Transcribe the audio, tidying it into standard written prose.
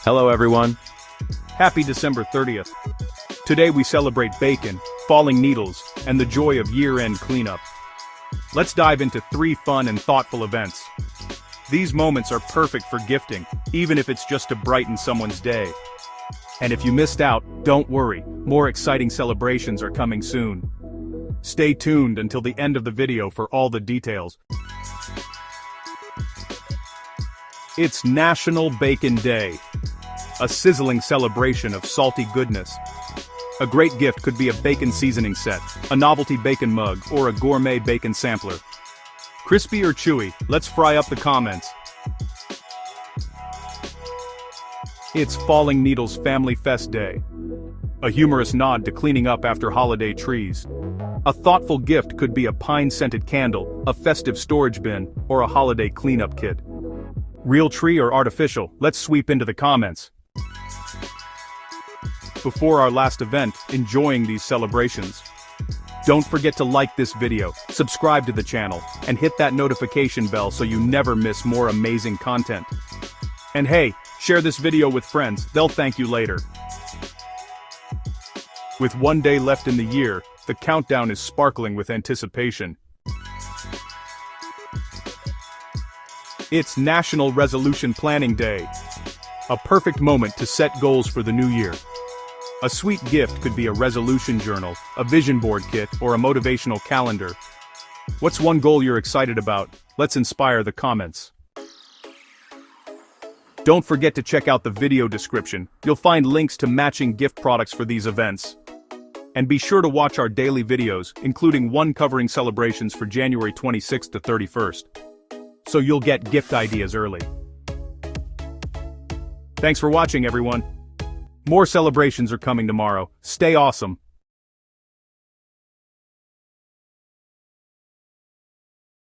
Hello everyone. Happy December 30th. Today we celebrate bacon, falling needles, and the joy of year-end cleanup. Let's dive into 3 fun and thoughtful events. These moments are perfect for gifting, even if it's just to brighten someone's day. And if you missed out, don't worry, more exciting celebrations are coming soon. Stay tuned until the end of the video for all the details. It's National Bacon Day, a sizzling celebration of salty goodness. A great gift could be a bacon seasoning set, a novelty bacon mug, or a gourmet bacon sampler. Crispy or chewy, let's fry up the comments. It's Falling Needles Family Fest Day, a humorous nod to cleaning up after holiday trees. A thoughtful gift could be a pine-scented candle, a festive storage bin, or a holiday cleanup kit. Real tree or artificial, let's sweep into the comments. Before our last event, enjoying these celebrations. Don't forget to like this video, subscribe to the channel, and hit that notification bell so you never miss more amazing content. And hey, share this video with friends, they'll thank you later. With 1 day left in the year, the countdown is sparkling with anticipation. It's National Resolution Planning Day, a perfect moment to set goals for the new year. A sweet gift could be a resolution journal, a vision board kit, or a motivational calendar. What's one goal you're excited about? Let's inspire the comments. Don't forget to check out the video description, you'll find links to matching gift products for these events. And be sure to watch our daily videos, including one covering celebrations for January 26th to 31st. So you'll get gift ideas early. Thanks for watching, everyone. More celebrations are coming tomorrow. Stay awesome.